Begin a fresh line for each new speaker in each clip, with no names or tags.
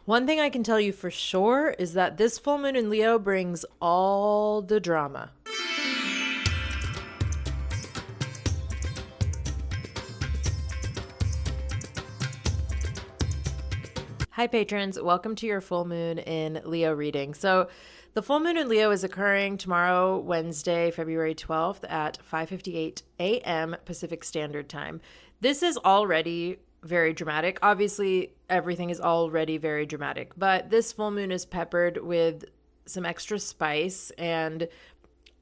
One thing I can tell you for sure is that this full moon in Leo brings all the drama. Hi, patrons. Welcome to your full moon in Leo reading. So the full moon in Leo is occurring tomorrow, Wednesday, February 12th at 5:58 a.m. Pacific Standard Time. This is already very dramatic. Obviously, everything is already very dramatic, but this full moon is peppered with some extra spice, and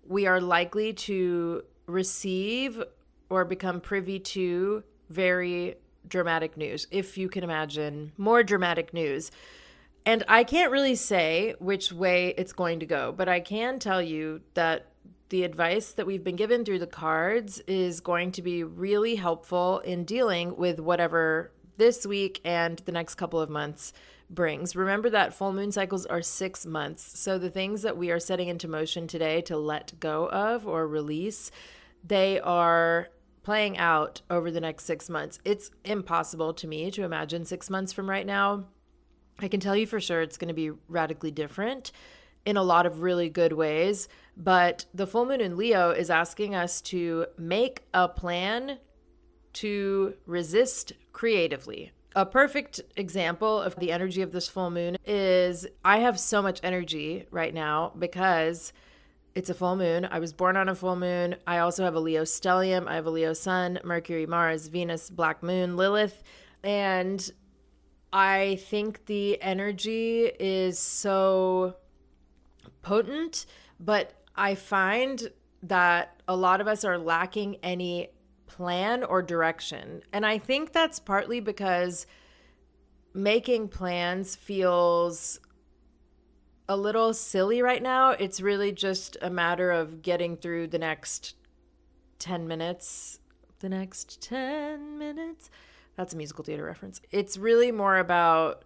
we are likely to receive or become privy to very dramatic news, if you can imagine more dramatic news. And I can't really say which way it's going to go, but I can tell you that the advice that we've been given through the cards is going to be really helpful in dealing with whatever this week and the next couple of months brings. Remember that full moon cycles are 6 months. So the things that we are setting into motion today to let go of or release, they are playing out over the next 6 months. It's impossible to me to imagine 6 months from right now. I can tell you for sure it's going to be radically different in a lot of really good ways. But the full moon in Leo is asking us to make a plan to resist creatively. A perfect example of the energy of this full moon is I have so much energy right now because it's a full moon. I was born on a full moon. I also have a Leo stellium. I have a Leo sun, Mercury, Mars, Venus, Black Moon, Lilith. And I think the energy is so potent, but I find that a lot of us are lacking any plan or direction. And I think that's partly because making plans feels a little silly right now. It's really just a matter of getting through the next 10 minutes. The next 10 minutes. That's a musical theater reference. It's really more about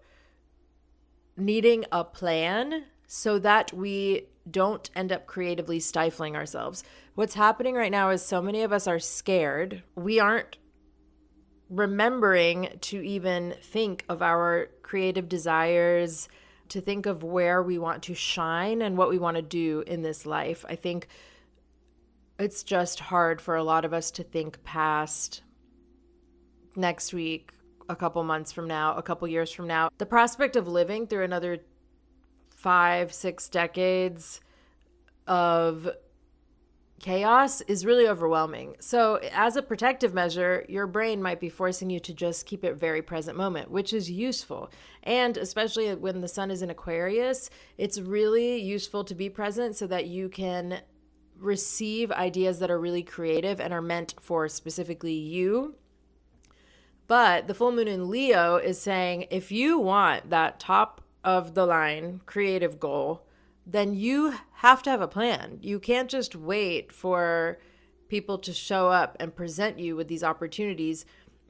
needing a plan so that we don't end up creatively stifling ourselves. What's happening right now is so many of us are scared. We aren't remembering to even think of our creative desires, to think of where we want to shine and what we want to do in this life. I think it's just hard for a lot of us to think past next week, a couple months from now, a couple years from now. The prospect of living through another 5-6 decades of chaos is really overwhelming. So as a protective measure, your brain might be forcing you to just keep it very present moment, which is useful. And especially when the sun is in Aquarius, it's really useful to be present so that you can receive ideas that are really creative and are meant for specifically you. But the full moon in Leo is saying, if you want that top of the line creative goal, then you have to have a plan. You can't just wait for people to show up and present you with these opportunities.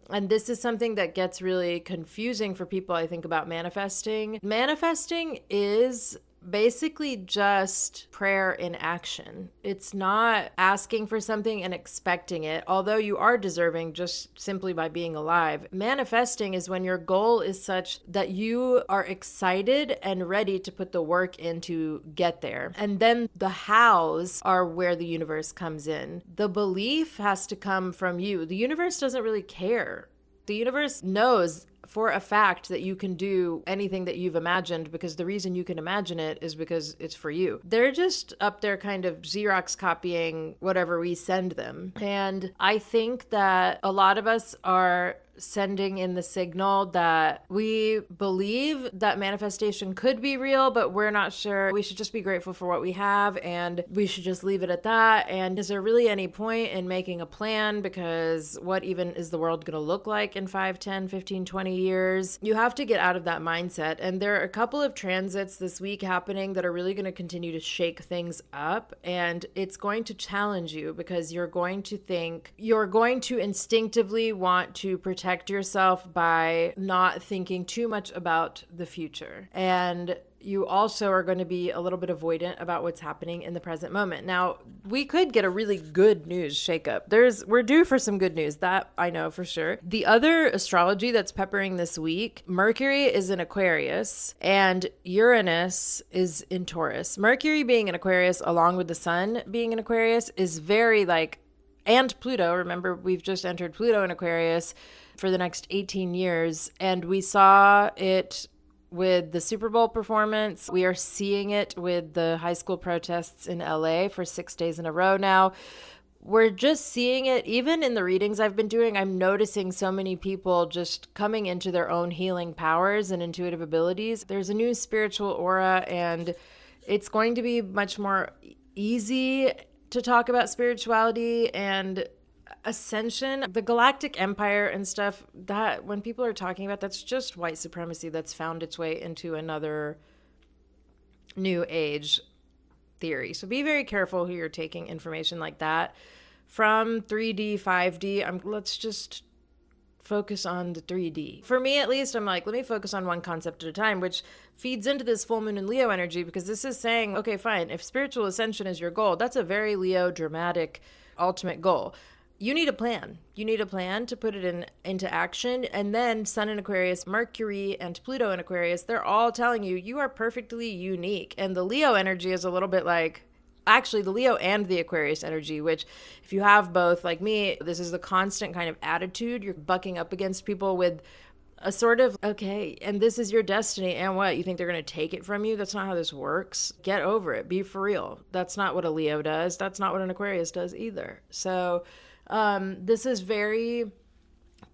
And this is something that gets really confusing for people, I think, about manifesting. Manifesting is basically just prayer in action. It's not asking for something and expecting it, although you are deserving just simply by being alive. Manifesting is when your goal is such that you are excited and ready to put the work in to get there. And then the hows are where the universe comes in. The belief has to come from you. The universe doesn't really care. The universe knows for a fact that you can do anything that you've imagined, because the reason you can imagine it is because it's for you. They're just up there kind of Xerox copying whatever we send them. And I think that a lot of us are sending in the signal that we believe that manifestation could be real, but we're not sure. We should just be grateful for what we have, and we should just leave it at that. And is there really any point in making a plan? Because what even is the world going to look like in 5, 10, 15, 20 years? You have to get out of that mindset. And there are a couple of transits this week happening that are really going to continue to shake things up. And it's going to challenge you because you're going to instinctively want to protect protect yourself by not thinking too much about the future. And you also are going to be a little bit avoidant about what's happening in the present moment. Now, we could get a really good news shakeup. We're due for some good news. That I know for sure. The other astrology that's peppering this week, Mercury is in Aquarius and Uranus is in Taurus. Mercury being in Aquarius along with the sun being in Aquarius is very and Pluto. Remember, we've just entered Pluto in Aquarius for the next 18 years. And we saw it with the Super Bowl performance. We are seeing it with the high school protests in LA for 6 days in a row now. We're just seeing it even in the readings I've been doing. I'm noticing so many people just coming into their own healing powers and intuitive abilities. There's a new spiritual aura, and it's going to be much more easy to talk about spirituality and ascension. The galactic empire and stuff, that when people are talking about, that's just white supremacy that's found its way into another new age theory. So be very careful who you're taking information like that from. 3D, 5D. Let's just focus on the 3D. For me, at least, I'm like, let me focus on one concept at a time, which feeds into this full moon in Leo energy, because this is saying, okay, fine, if spiritual ascension is your goal, that's a very Leo dramatic ultimate goal. You need a plan. You need a plan to put it into action. And then Sun in Aquarius, Mercury, and Pluto in Aquarius, they're all telling you, you are perfectly unique. And the Leo energy is a little bit actually the Leo and the Aquarius energy, which if you have both, like me, this is the constant kind of attitude. You're bucking up against people with a sort of, okay, and this is your destiny, and what? You think they're going to take it from you? That's not how this works. Get over it. Be for real. That's not what a Leo does. That's not what an Aquarius does either. So this is very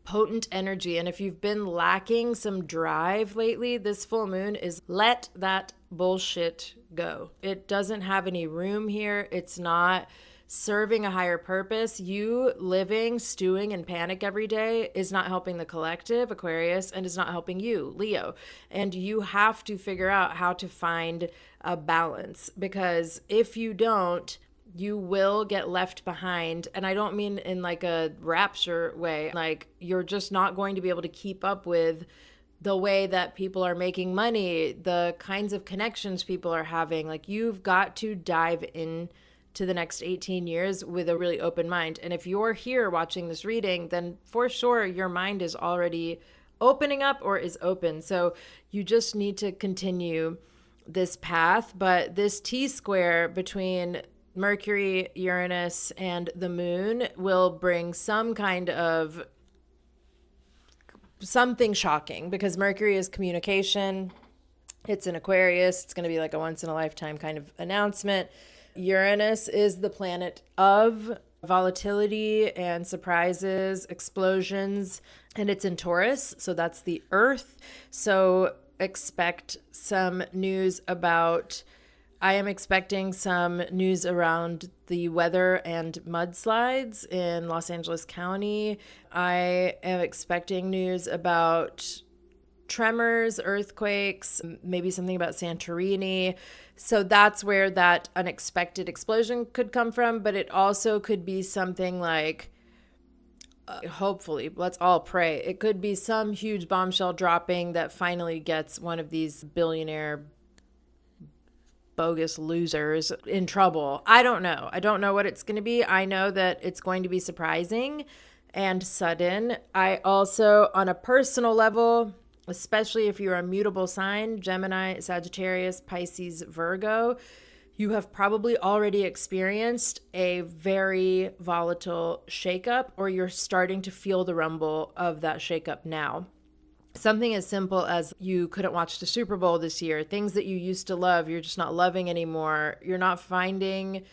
potent energy. And if you've been lacking some drive lately, this full moon is let that bullshit go. It doesn't have any room here. It's not serving a higher purpose. You living, stewing in panic every day is not helping the collective, Aquarius, and is not helping you, Leo. And you have to figure out how to find a balance, because if you don't, you will get left behind. And I don't mean in like a rapture way. Like, you're just not going to be able to keep up with the way that people are making money, the kinds of connections people are having. Like, you've got to dive in to the next 18 years with a really open mind. And if you're here watching this reading, then for sure your mind is already opening up or is open. So you just need to continue this path. But this T-square between Mercury, Uranus, and the moon will bring some kind of something shocking, because Mercury is communication. It's in Aquarius. It's going to be like a once in a lifetime kind of announcement. Uranus is the planet of volatility and surprises, explosions, and it's in Taurus. So that's the Earth. So expect some news about, I am expecting some news around the weather and mudslides in Los Angeles County. I am expecting news about tremors, earthquakes, maybe something about Santorini. So that's where that unexpected explosion could come from. But it also could be something like, hopefully, let's all pray, it could be some huge bombshell dropping that finally gets one of these billionaire bogus losers in trouble. I don't know. I don't know what it's going to be. I know that it's going to be surprising and sudden. I also, on a personal level, especially if you're a mutable sign, Gemini, Sagittarius, Pisces, Virgo, you have probably already experienced a very volatile shakeup, or you're starting to feel the rumble of that shakeup now. Something as simple as you couldn't watch the Super Bowl this year, things that you used to love, you're just not loving anymore. You're not finding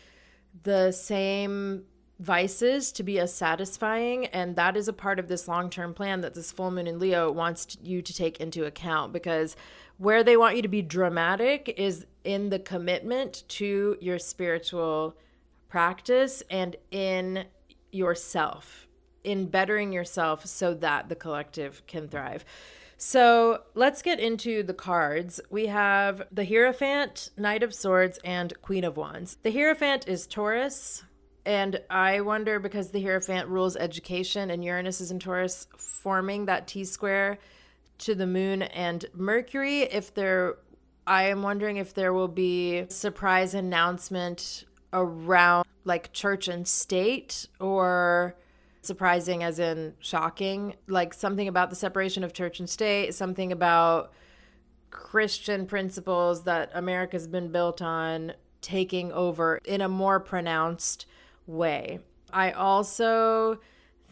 the same vices to be as satisfying. And that is a part of this long-term plan that this full moon in Leo wants you to take into account, because where they want you to be dramatic is in the commitment to your spiritual practice and in yourself, in bettering yourself so that the collective can thrive. So let's get into the cards. We have the Hierophant, Knight of Swords, and Queen of Wands. The Hierophant is Taurus, and I wonder, because the Hierophant rules education and Uranus is in Taurus, forming that T-square to the moon and Mercury. I am wondering if there will be a surprise announcement around like church and state, or surprising as in shocking, like something about the separation of church and state, something about Christian principles that America's been built on taking over in a more pronounced way. I also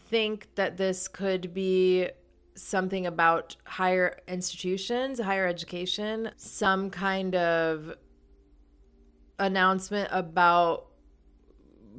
think that this could be something about higher institutions, higher education, some kind of announcement about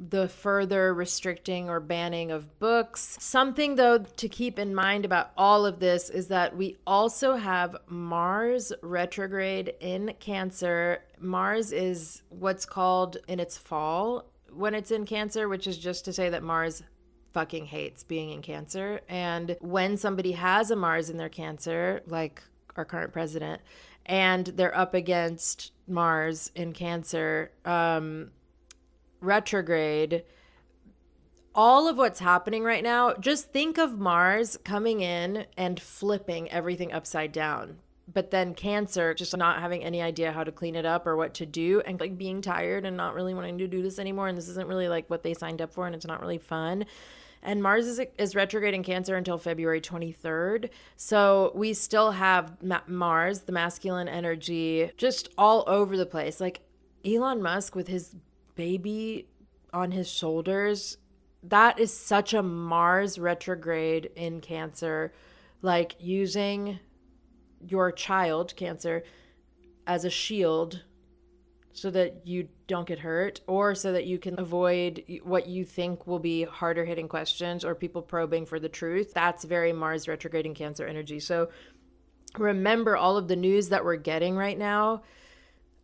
the further restricting or banning of books. Something, though, to keep in mind about all of this is that we also have Mars retrograde in Cancer. Mars is what's called in its fall when it's in Cancer, which is just to say that Mars fucking hates being in Cancer. And when somebody has a Mars in their Cancer, like our current president, and they're up against Mars in Cancer, retrograde, all of what's happening right now, just think of Mars coming in and flipping everything upside down. But then Cancer just not having any idea how to clean it up or what to do, and like being tired and not really wanting to do this anymore. And this isn't really like what they signed up for, and it's not really fun. And Mars is retrograde in Cancer until February 23rd. So we still have Mars, the masculine energy, just all over the place. Like Elon Musk with his baby on his shoulders, that is such a Mars retrograde in Cancer. Like using your child, Cancer, as a shield so that you don't get hurt, or so that you can avoid what you think will be harder hitting questions or people probing for the truth. That's very Mars retrograde in Cancer energy. So remember all of the news that we're getting right now.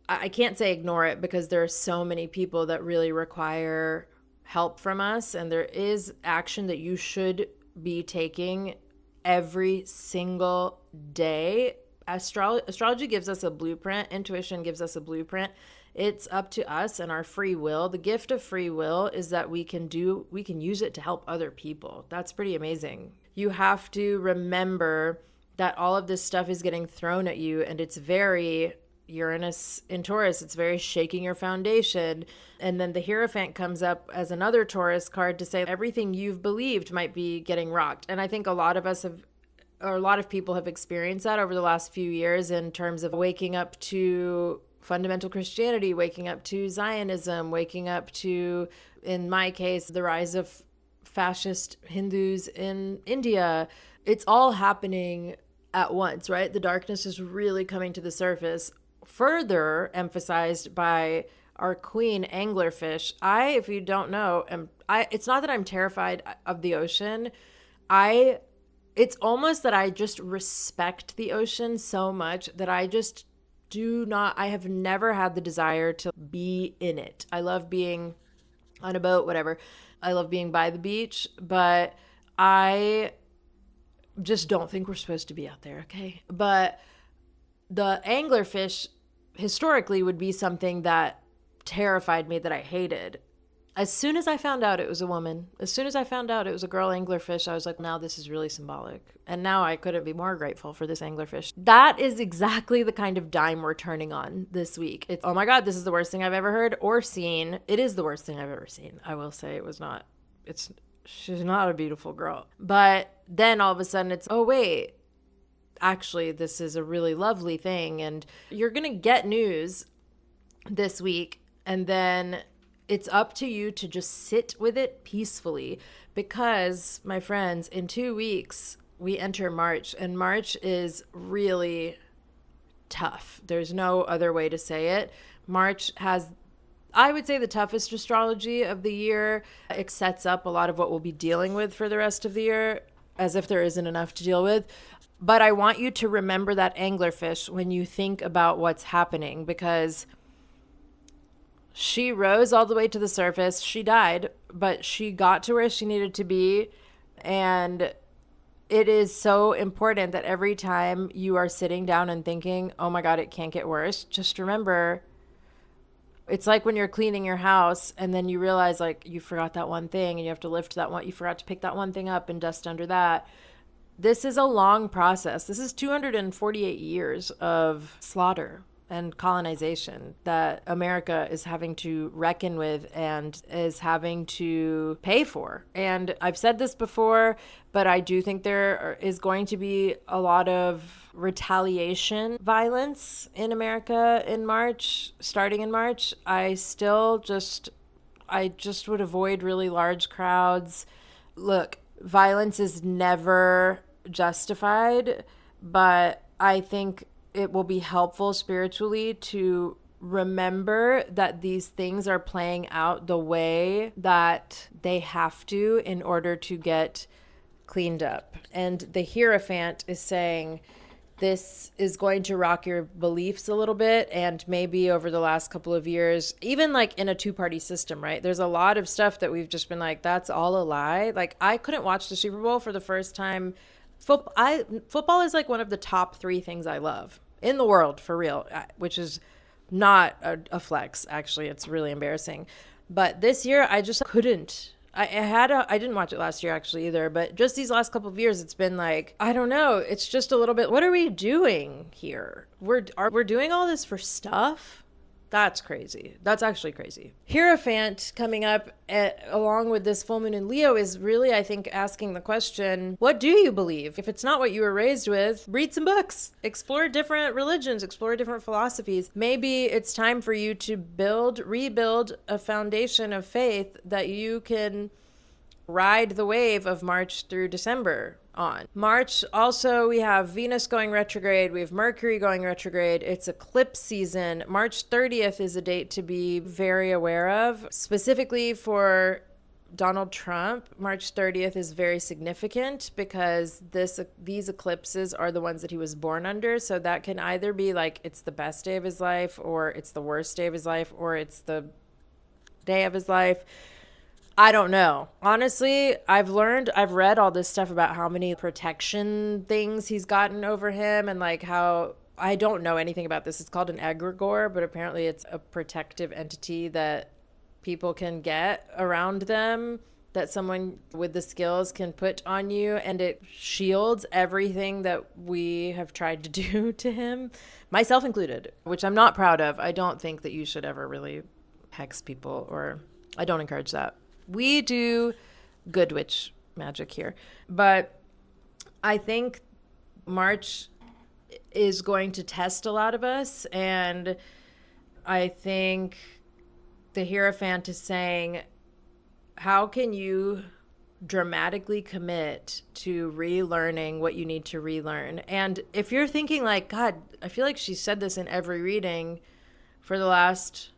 I can't say ignore it, because there are so many people that really require help from us, and there is action that you should be taking every single day. Astrology gives us a blueprint. Intuition gives us a blueprint. It's up to us and our free will. The gift of free will is that we can use it to help other people. That's pretty amazing. You have to remember that all of this stuff is getting thrown at you, and it's very Uranus in Taurus. It's very shaking your foundation. And then the Hierophant comes up as another Taurus card to say everything you've believed might be getting rocked. And I think a lot of people have experienced that over the last few years in terms of waking up to fundamental Christianity, waking up to Zionism, waking up to, in my case, the rise of fascist Hindus in India. It's all happening at once, right? The darkness is really coming to the surface, further emphasized by our queen anglerfish. If you don't know, it's not that I'm terrified of the ocean. It's almost that I just respect the ocean so much that I have never had the desire to be in it. I love being on a boat, whatever. I love being by the beach, but I just don't think we're supposed to be out there, okay? But the anglerfish historically would be something that terrified me, that I hated. As soon as I found out it was a woman, as soon as I found out it was a girl anglerfish, I was like, now this is really symbolic. And now I couldn't be more grateful for this anglerfish. That is exactly the kind of dime we're turning on this week. It's, oh my God, this is the worst thing I've ever heard or seen. It is the worst thing I've ever seen. I will say she's not a beautiful girl. But then all of a sudden it's, oh wait, actually this is a really lovely thing. And you're going to get news this week, and then it's up to you to just sit with it peacefully, because, my friends, in 2 weeks, we enter March, and March is really tough. There's no other way to say it. March has, I would say, the toughest astrology of the year. It sets up a lot of what we'll be dealing with for the rest of the year, as if there isn't enough to deal with. But I want you to remember that anglerfish when you think about what's happening, because she rose all the way to the surface. She died, but she got to where she needed to be. And it is so important that every time you are sitting down and thinking, oh my God, it can't get worse, just remember, it's like when you're cleaning your house and then you realize like you forgot that one thing and you have to lift that one, you forgot to pick that one thing up and dust under that. This is a long process. This is 248 years of slaughter and colonization that America is having to reckon with and is having to pay for. And I've said this before, but I do think there is going to be a lot of retaliation violence in America in March, starting in March. I just would avoid really large crowds. Look, violence is never justified, but I think it will be helpful spiritually to remember that these things are playing out the way that they have to in order to get cleaned up. And the Hierophant is saying this is going to rock your beliefs a little bit. And maybe over the last couple of years, even like in a two-party system, right? There's a lot of stuff that we've just been like, that's all a lie. Like, I couldn't watch the Super Bowl for the first time. Football is like one of the top 3 things I love in the world, for real, which is not a flex. Actually, it's really embarrassing. But this year, I just couldn't. I didn't watch it last year actually either, but just these last couple of years, it's been like, I don't know. It's just a little bit, what are we doing here? We're doing all this for stuff? That's crazy. That's actually crazy. Hierophant coming up along with this full moon in Leo is really, I think, asking the question, what do you believe? If it's not what you were raised with, read some books, explore different religions, explore different philosophies. Maybe it's time for you to rebuild a foundation of faith that you can ride the wave of March through December on. March, also, we have Venus going retrograde. We have Mercury going retrograde. It's eclipse season. March 30th is a date to be very aware of. Specifically for Donald Trump, March 30th is very significant because these eclipses are the ones that he was born under. So that can either be like it's the best day of his life, or it's the worst day of his life, or it's the day of his life. I don't know. Honestly, I've read all this stuff about how many protection things he's gotten over him, and like how, I don't know anything about this. It's called an egregore, but apparently it's a protective entity that people can get around them, that someone with the skills can put on you, and it shields everything that we have tried to do to him, myself included, which I'm not proud of. I don't think that you should ever really hex people, or I don't encourage that. We do good witch magic here. But I think March is going to test a lot of us. And I think the Hierophant is saying, how can you dramatically commit to relearning what you need to relearn? And if you're thinking like, God, I feel like she said this in every reading for the last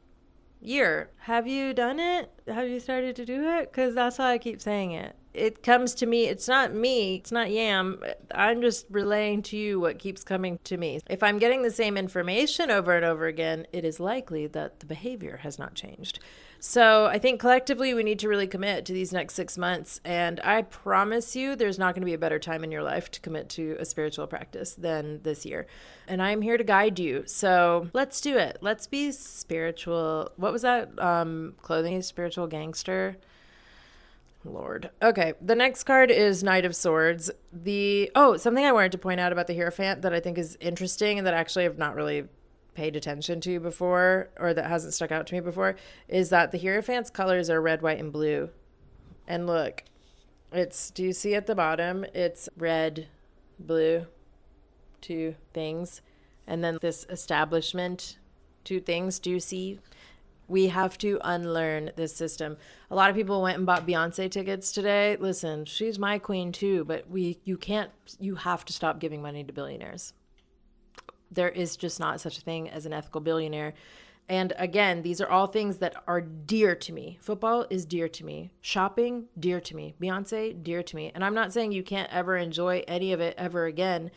year. Have you done it? Have you started to do it? Because that's how I keep saying it. It comes to me. It's not me. It's not Yam. I'm just relaying to you what keeps coming to me. If I'm getting the same information over and over again, it is likely that the behavior has not changed. So I think collectively we need to really commit to these next 6 months. And I promise you there's not going to be a better time in your life to commit to a spiritual practice than this year. And I'm here to guide you. So let's do it. Let's be spiritual. What was that? Clothing a spiritual gangster. Lord. Okay. The next card is Knight of Swords. Something I wanted to point out about the Hierophant that I think is interesting and that actually I've not really paid attention to before, or that hasn't stuck out to me before, is that the Hierophant's colors are red, white, and blue. And look, do you see at the bottom? It's red, blue, 2 things. And then this establishment, 2 things. Do you see? We have to unlearn this system. A lot of people went and bought Beyonce tickets today. Listen, she's my queen too, but you have to stop giving money to billionaires. There is just not such a thing as an ethical billionaire. And again, these are all things that are dear to me. Football is dear to me. Shopping, dear to me. Beyonce, dear to me. And I'm not saying you can't ever enjoy any of it ever again.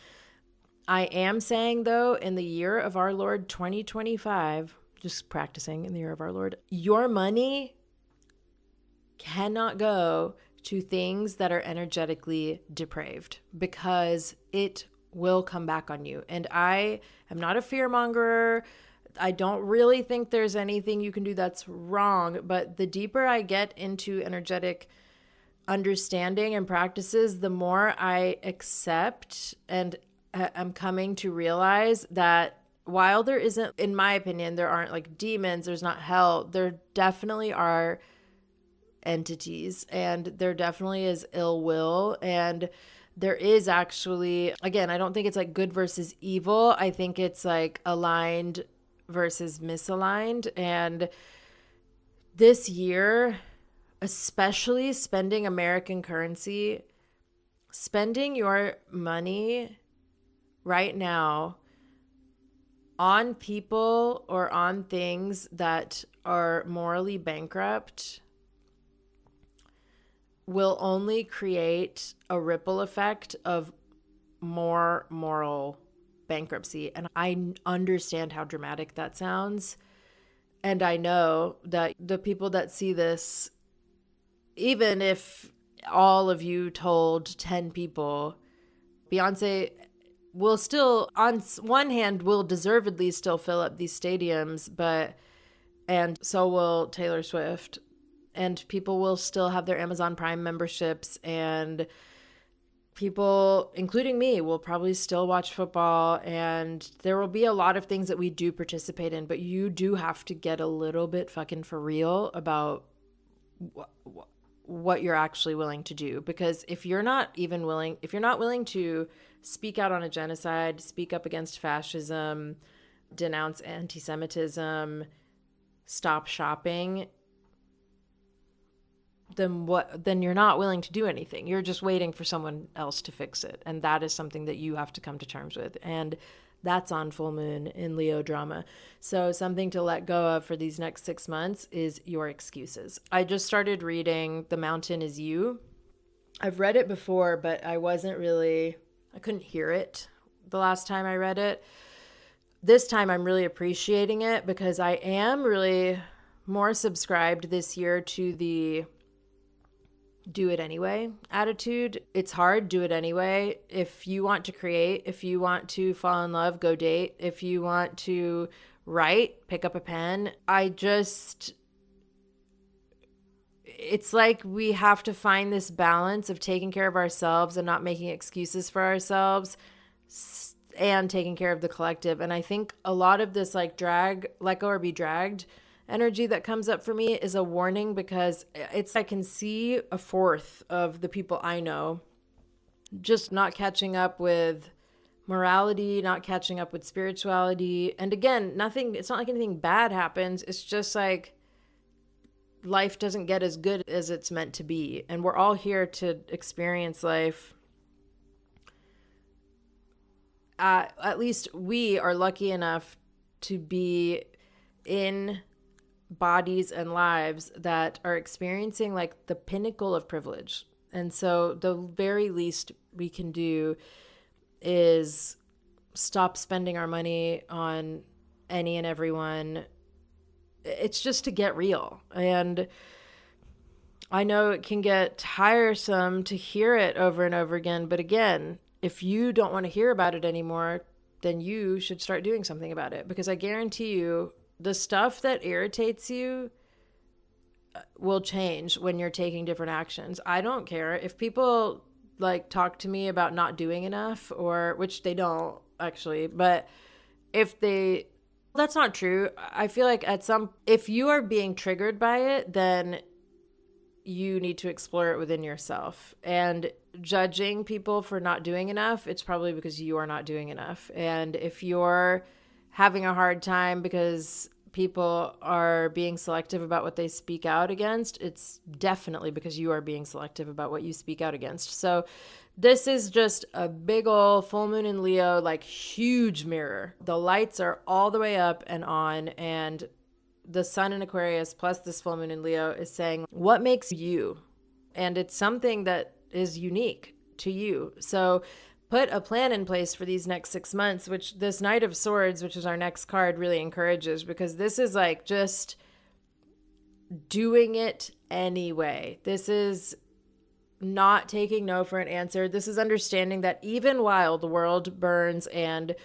I am saying, though, in the year of our Lord 2025, just practicing in the year of our Lord, your money cannot go to things that are energetically depraved, because it will come back on you. And I am not a fearmonger. I don't really think there's anything you can do that's wrong. But the deeper I get into energetic understanding and practices, the more I accept and I'm coming to realize that while there isn't, in my opinion, there aren't like demons, there's not hell, there definitely are entities, and there definitely is ill will, and there is actually, again, I don't think it's like good versus evil. I think it's like aligned versus misaligned. And this year, especially spending American currency, spending your money right now on people or on things that are morally bankrupt will only create a ripple effect of more moral bankruptcy. And I understand how dramatic that sounds. And I know that the people that see this, even if all of you told 10 people, Beyonce will still, on one hand, will deservedly still fill up these stadiums, and so will Taylor Swift. And people will still have their Amazon Prime memberships, and people, including me, will probably still watch football, and there will be a lot of things that we do participate in, but you do have to get a little bit fucking for real about what you're actually willing to do. Because if you're not willing to speak out on a genocide, speak up against fascism, denounce anti-Semitism, stop shopping, then you're not willing to do anything. You're just waiting for someone else to fix it. And that is something that you have to come to terms with. And that's on full moon in Leo drama. So something to let go of for these next 6 months is your excuses. I just started reading The Mountain Is You. I've read it before, but I couldn't hear it the last time I read it. This time I'm really appreciating it because I am really more subscribed this year to the do it anyway attitude. It's hard, do it anyway. If you want to create, if you want to fall in love, go date. If you want to write, pick up a pen. It's like we have to find this balance of taking care of ourselves and not making excuses for ourselves and taking care of the collective. And I think a lot of this like let go or be dragged energy that comes up for me is a warning, because I can see a fourth of the people I know just not catching up with morality, not catching up with spirituality. And again, it's not like anything bad happens. It's just like life doesn't get as good as it's meant to be. And we're all here to experience life. At least we are lucky enough to be in bodies and lives that are experiencing like the pinnacle of privilege. And so the very least we can do is stop spending our money on any and everyone. It's just to get real. And I know it can get tiresome to hear it over and over again, but again, if you don't want to hear about it anymore, then you should start doing something about it, because I guarantee you the stuff that irritates you will change when you're taking different actions. I don't care if people like talk to me about not doing enough, or which they don't actually, but that's not true. I feel like if you are being triggered by it, then you need to explore it within yourself. And judging people for not doing enough, it's probably because you are not doing enough. And if you're having a hard time because people are being selective about what they speak out against, it's definitely because you are being selective about what you speak out against. So this is just a big old full moon in Leo, like huge mirror. The lights are all the way up and on, and the sun in Aquarius plus this full moon in Leo is saying, what makes you? And it's something that is unique to you. So put a plan in place for these next 6 months, which this Knight of Swords, which is our next card, really encourages, because this is like just doing it anyway. This is not taking no for an answer. This is understanding that even while the world burns and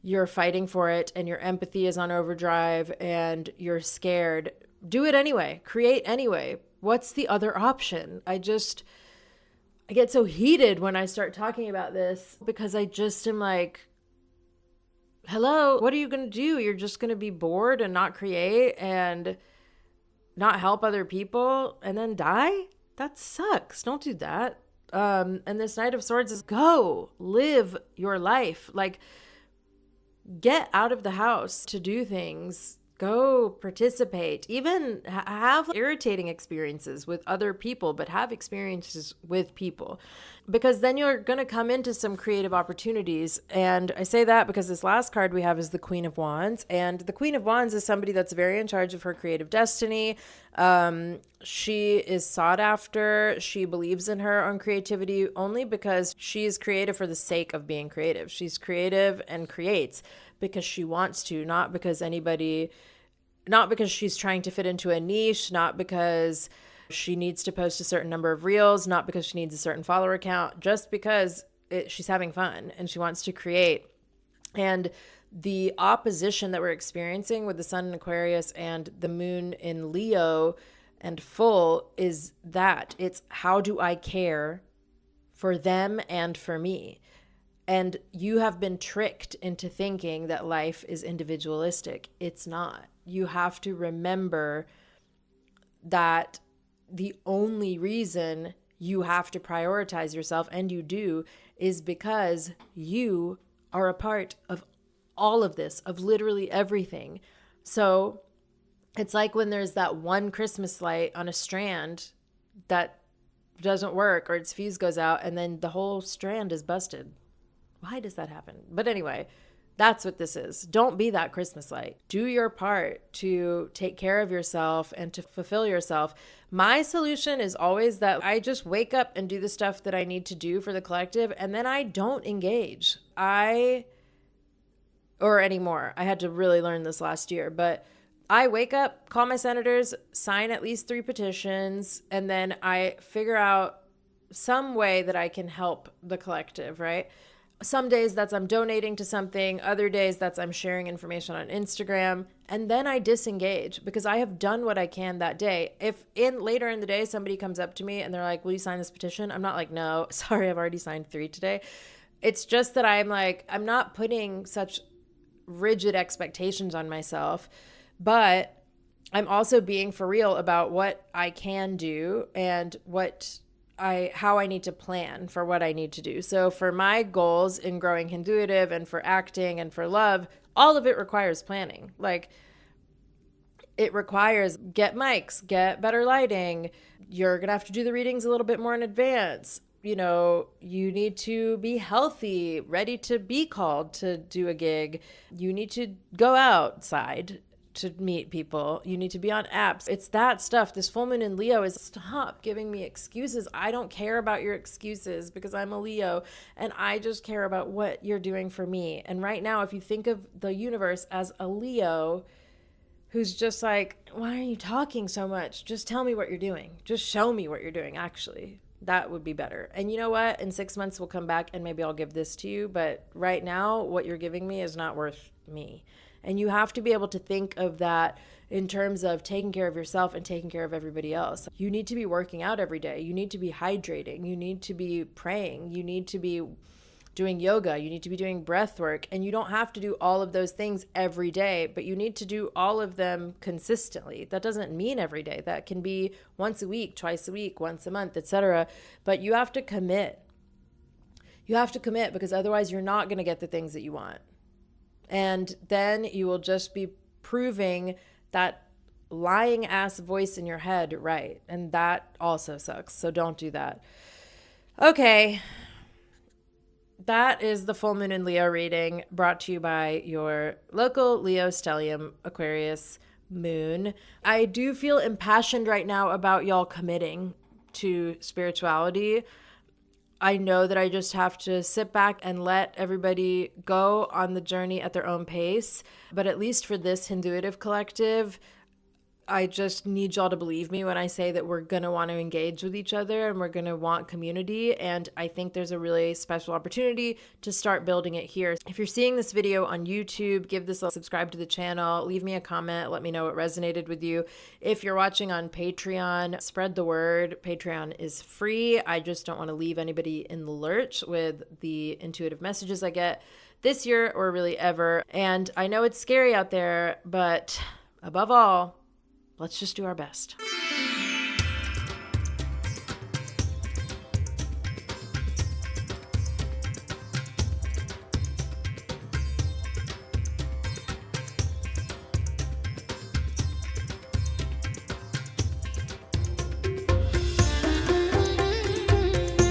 you're fighting for it and your empathy is on overdrive and you're scared, do it anyway. Create anyway. What's the other option? I get so heated when I start talking about this because I just am like, hello, what are you going to do? You're just going to be bored and not create and not help other people and then die? That sucks. Don't do that. And this Knight of Swords is go live your life. Like, get out of the house to do things. Go participate. Even have irritating experiences with other people, but have experiences with people, because then you're going to come into some creative opportunities. And I say that because this last card we have is the Queen of Wands. And the Queen of Wands is somebody that's very in charge of her creative destiny. She is sought after. She believes in her own creativity only because she is creative for the sake of being creative. She's creative and creates because she wants to, not because she's trying to fit into a niche, not because she needs to post a certain number of reels, not because she needs a certain follower count, just because she's having fun and she wants to create. And the opposition that we're experiencing with the sun in Aquarius and the moon in Leo and full is that it's, how do I care for them and for me? And you have been tricked into thinking that life is individualistic. It's not. You have to remember that the only reason you have to prioritize yourself, and you do, is because you are a part of all of this, of literally everything. So it's like when there's that one Christmas light on a strand that doesn't work or its fuse goes out and then the whole strand is busted. Why does that happen? But anyway, that's what this is. Don't be that Christmas light. Do your part to take care of yourself and to fulfill yourself. My solution is always that I just wake up and do the stuff that I need to do for the collective, and then I don't engage. Or anymore. I had to really learn this last year, but I wake up, call my senators, sign at least 3 petitions, and then I figure out some way that I can help the collective, right? Some days that's I'm donating to something. Other days that's I'm sharing information on Instagram. And then I disengage because I have done what I can that day. If later in the day somebody comes up to me and they're like, will you sign this petition? I'm not like, no, sorry, I've already signed 3 today. It's just that I'm like, I'm not putting such rigid expectations on myself, but I'm also being for real about what I can do and how I need to plan for what I need to do. So for my goals in growing Hinduitive and for acting and for love, all of it requires planning. Like, it requires get mics, get better lighting. You're going to have to do the readings a little bit more in advance. You know, you need to be healthy, ready to be called to do a gig. You need to go outside to meet people. You need to be on apps. It's that stuff. This full moon in Leo is, stop giving me excuses. I don't care about your excuses because I'm a Leo and I just care about what you're doing for me. And right now, if you think of the universe as a Leo who's just like, why are you talking so much? Just tell me what you're doing. Just show me what you're doing, actually. That would be better. And you know what? In 6 months, we'll come back and maybe I'll give this to you. But right now, what you're giving me is not worth me. And you have to be able to think of that in terms of taking care of yourself and taking care of everybody else. You need to be working out every day. You need to be hydrating. You need to be praying. You need to be doing yoga. You need to be doing breath work. And you don't have to do all of those things every day, but you need to do all of them consistently. That doesn't mean every day. That can be once a week, twice a week, once a month, etc. But you have to commit. You have to commit because otherwise you're not going to get the things that you want. And then you will just be proving that lying ass voice in your head right. And that also sucks. So don't do that. Okay. That is the full moon in Leo reading brought to you by your local Leo stellium Aquarius moon. I do feel impassioned right now about y'all committing to spirituality. I know that I just have to sit back and let everybody go on the journey at their own pace. But at least for this Hinduitive collective, I just need y'all to believe me when I say that we're going to want to engage with each other and we're going to want community. And I think there's a really special opportunity to start building it here. If you're seeing this video on YouTube, give this a subscribe to the channel, leave me a comment, let me know what resonated with you. If you're watching on Patreon, spread the word. Patreon is free. I just don't want to leave anybody in the lurch with the intuitive messages I get this year or really ever. And I know it's scary out there, but above all, let's just do our best.